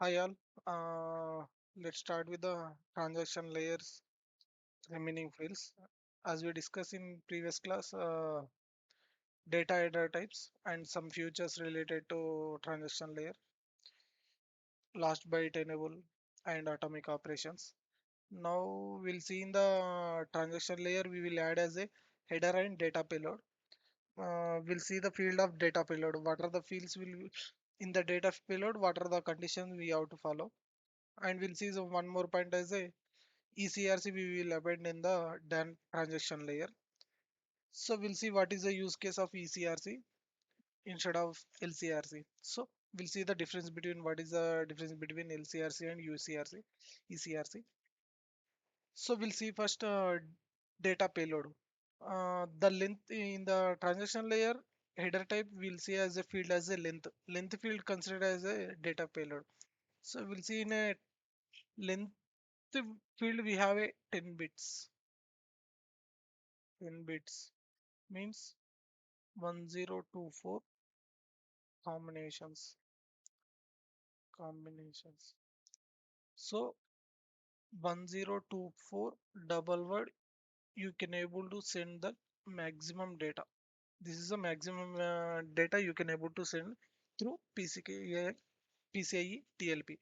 Hi all. Let's start with the transaction layers remaining fields. As we discussed in previous class, data header types and some features related to transaction layer, last byte enable and atomic operations. Now we'll see in the transaction layer we will add as a header and data payload. We'll see the field of data payload. What are the fields will in the data payload? What are the conditions we have to follow? And we'll see the one more point as a ECRC we will append in the done transaction layer. So we'll see what is the use case of ECRC instead of LCRC. So we'll see the difference between what is the difference between LCRC and UCRC, ECRC. So we'll see first data payload. The length in the transaction layer header type we'll see as a field as a length. Length field considered as a data payload. So we'll see in a length field we have a 10 bits. 10 bits means 1024 combinations. So 1024 double word you can able to send the maximum data. This is the maximum data you can able to send through PCIe TLP.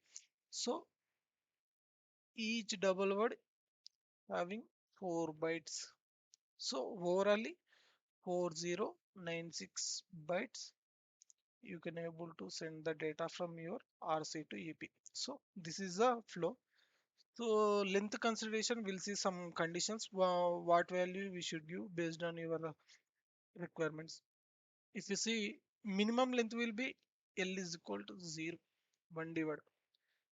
So each double word having 4 bytes. So overall 4096 bytes you can able to send the data from your RC to EP. So this is the flow. So length consideration we'll see some conditions what value we should give based on your requirements. If you see minimum length will be L is equal to 0 1 divided.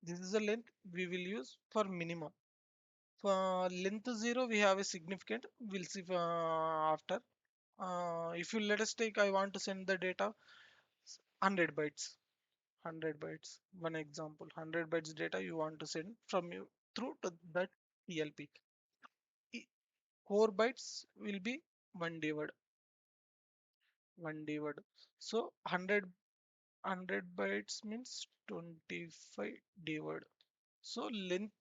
This is the length we will use for minimum. For length 0 we have a significant we'll see after. If you let us take I want to send the data 100 bytes 100 bytes. One example, 100 bytes data you want to send from you through to that TLP. 4 bytes will be 1 divided, 1 divided. So 100 bytes means 25 divided. So length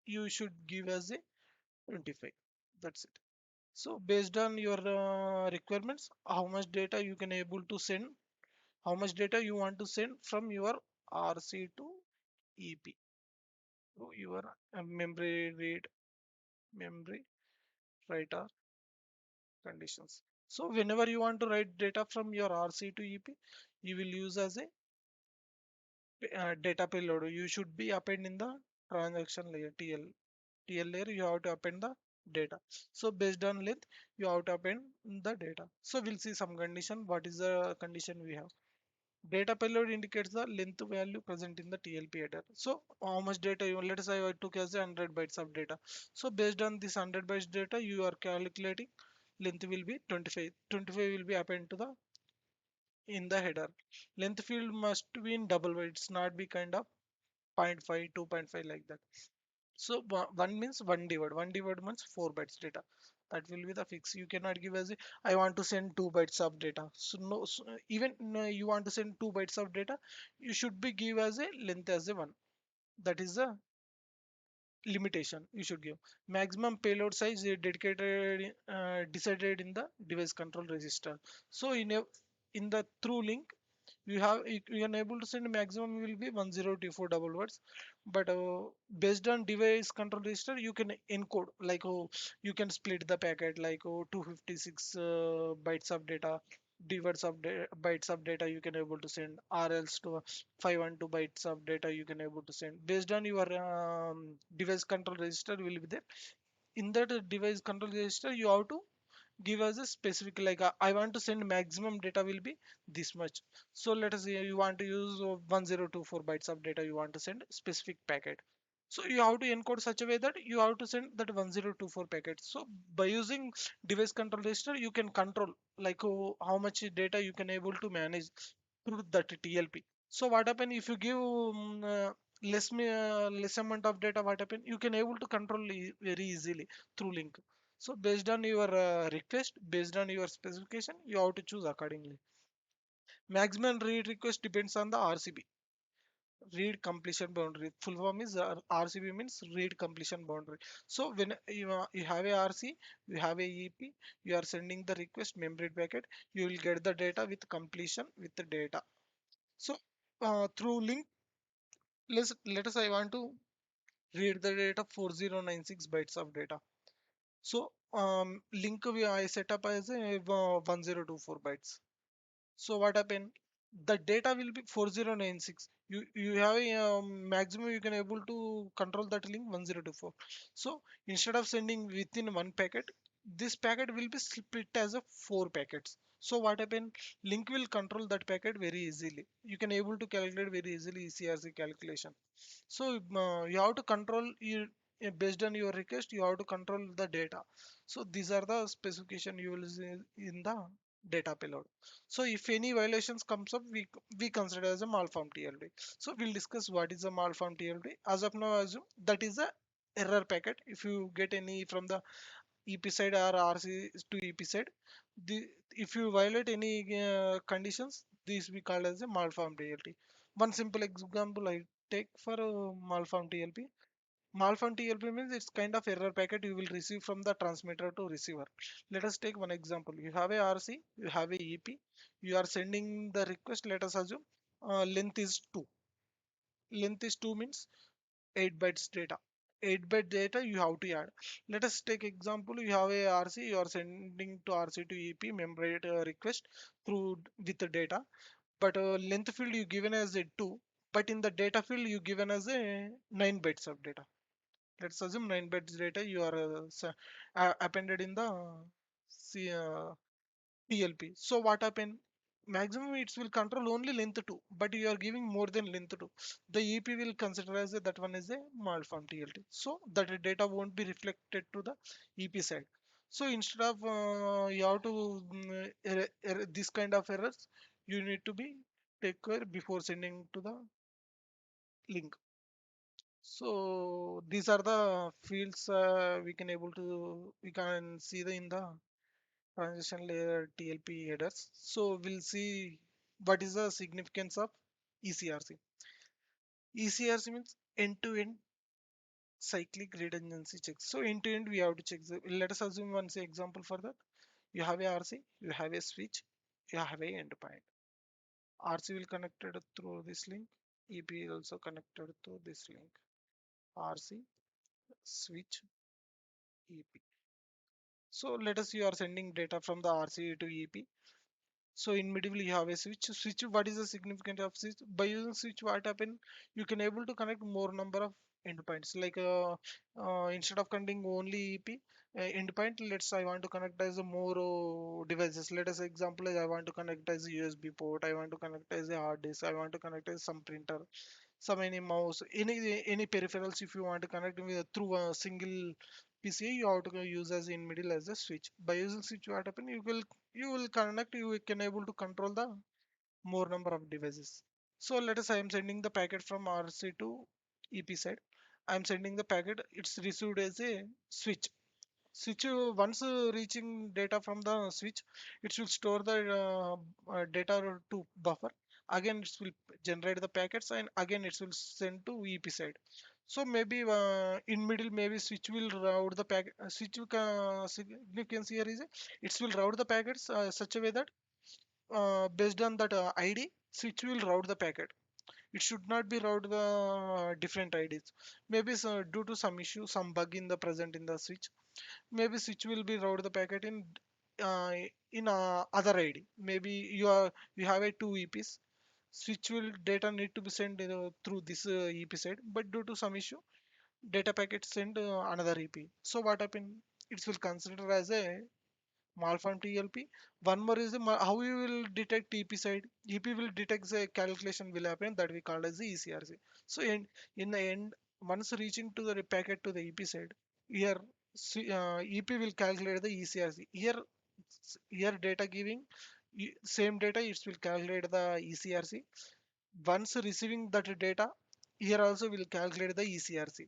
you should give as a 25. That's it. So based on your requirements, how much data you can able to send, how much data you want to send from your RC to EP. So your memory read, memory write or conditions. So whenever you want to write data from your RC to EP, you will use as a data payload. You should be append in the transaction layer TL layer. You have to append the data. So based on length, you have to append the data. So we'll see some condition. What is the condition we have? Data payload indicates the length value present in the TLP header. So how much data you let us say I took as a 100 bytes of data. So based on this 100 bytes data, you are calculating length will be 25. 25 will be append to the in the header. Length field must be in double bytes, not be kind of 0.5, 2.5 like that. So one means one divide means 4 bytes data. That will be the fix. You cannot give as a, I want to send 2 bytes of data. So no, even you want to send 2 bytes of data, you should be give as a length as a one. That is the limitation you should give. Maximum payload size is dedicated decided in the device control register. So in the through link you are able to send maximum will be 1024 double words, but based on device control register you can encode like you can split the packet like 256 bytes of data, bytes of data you can able to send, or else to 512 bytes of data you can able to send based on your device control register will be there. In that device control register you have to give us a specific like I want to send maximum data will be this much. So let us say you want to use 1024 bytes of data you want to send specific packet. So you have to encode such a way that you have to send that 1024 packets. So by using device control register you can control like how much data you can able to manage through that TLP. So what happen if you give less amount of data, what happen you can able to control very easily through link. So based on your request, based on your specification, you have to choose accordingly. Maximum read request depends on the RCB. read completion boundary. Full form is RCB, means read completion boundary. So when you have a RC, you have a EP, you are sending the request memory packet, you will get the data with completion with the data. So through link, let us I want to read the data 4096 bytes of data. So link I set up as a 1024 bytes. So what happened? The data will be 4096. You have a maximum you can able to control that link 1024. So instead of sending within one packet, this packet will be split as a four packets. So what happened? Link will control that packet very easily. You can able to calculate very easily ECRC calculation. So you have to control you based on your request. You have to control the data. So these are the specification you will see in the data payload. So if any violations comes up, we consider as a malform TLD. So we'll discuss what is a malform TLD. As of now, assume that is a error packet. If you get any from the EP side or RC to EP side, if you violate any conditions, this we call as a malform TLD. One simple example I take for a malform TLP. Malform TLP means it's kind of error packet you will receive from the transmitter to receiver. Let us take one example. You have a RC, you have a EP, you are sending the request. Let us assume length is 2. Length is 2 means 8 bytes data. 8 byte data you have to add. Let us take example. You have a RC, you are sending to RC to EP memory request through with the data, but length field you given as a 2, but in the data field you given as a 9 bytes of data. Let's assume 9 bytes data you are appended in the C, TLP. So what happened? Maximum it will control only length 2, but you are giving more than length 2. The EP will consider as a, that one is a malform TLT. So that data won't be reflected to the EP side. So instead of you have to this kind of errors, you need to be take care before sending to the link. So these are the fields we can see in the transition layer TLP headers. So we'll see what is the significance of ECRC. ECRC means end-to-end cyclic redundancy checks. So end-to-end we have to check. Let us assume one say example for that. You have a RC, you have a switch, you have a endpoint. RC will connected through this link. EP is also connected to this link. RC, switch, EP. So let us you are sending data from the RC to EP. So in middle you have a switch. Switch, what is the significance of switch? By using switch, what happen? You can able to connect more number of endpoints. Like instead of connecting only EP endpoint, let's I want to connect as a more devices. Let us example is I want to connect as a USB port. I want to connect as a hard disk. I want to connect as some printer, some any mouse, any peripherals. If you want to connect with through a single PCA, you have to use as in middle as a switch. By using switch, what happen? You will connect. You can able to control the more number of devices. So let us I am sending the packet from RC to EP side. I am sending the packet. It's received as a switch. Switch once reaching data from the switch, it will store the data to buffer. Again, it will generate the packets, and again it will send to EP side. So maybe in middle, maybe switch will route the packet. Switch significance here is it will route the packets such a way that based on that ID, switch will route the packet. It should not be route the different IDs. Maybe so, due to some issue, some bug in the present in the switch, maybe switch will be route the packet uh, in other ID. Maybe you have a two EPs. Switch will data need to be sent through this EP side, but due to some issue, data packet send another EP. So what happened? It will consider as a malform TLP. One more is how you will detect EP side. EP will detect the calculation will happen that we call as the ECRC. So in the end, once reaching to the packet to the EP side, here EP will calculate the ECRC. Here data giving same data it will calculate the ECRC. Once receiving that data, here also will calculate the ECRC.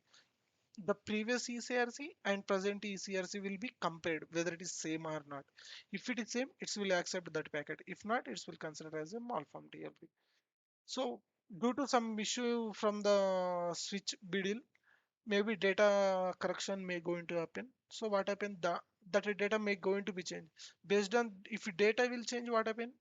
The previous ECRC and present ECRC will be compared whether it is same or not. If it is same, it will accept that packet. If not, it will consider as a malform TLP. So due to some issue from the switch bidil, maybe data correction may going to happen. So what happened, that data may going to be changed. Based on if data will change, what happen,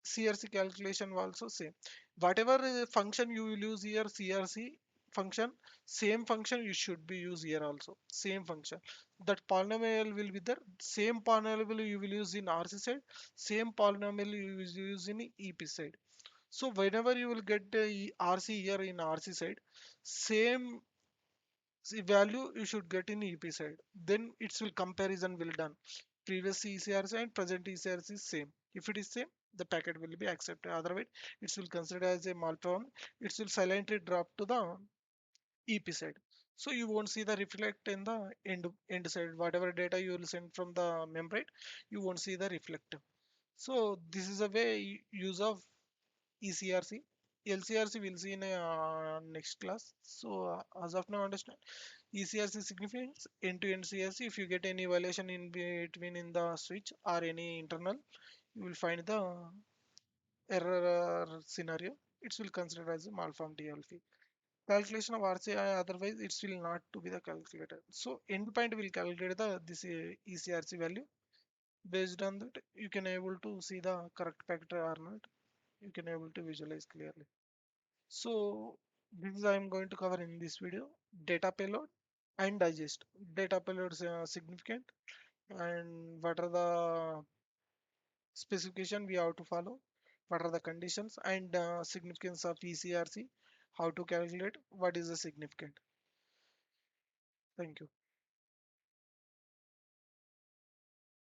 CRC calculation will also same. Whatever function you will use here, CRC function, same function you should be use here also. Same function. That polynomial will be there. Same polynomial you will use in RC side. Same polynomial you will use in EP side. So whenever you will get the RC here in RC side, same value you should get in EP side. Then its will comparison will done. Previous ECRC and present ECRC is same. If it is same, the packet will be accepted. Otherwise, it will consider as a malform. It will silently drop to the EP side. So you won't see the reflect in the end side. Whatever data you will send from the membrane, you won't see the reflect. So this is a way use of ECRC. LCRC we'll see in a next class. So as of now, understand ECRC significance end-to-end CRC. If you get any violation in between in the switch or any internal, you will find the error scenario. It will consider as a malform DLP. Calculation of RCI, otherwise it will not to be the calculator. So endpoint will calculate the this ECRC value. Based on that, you can able to see the correct factor or not. You can able to visualize clearly. So this is I am going to cover in this video: data payload and digest. Data payload is significant, and what are the specification we have to follow, what are the conditions and significance of ECRC, how to calculate, what is the significant. Thank you.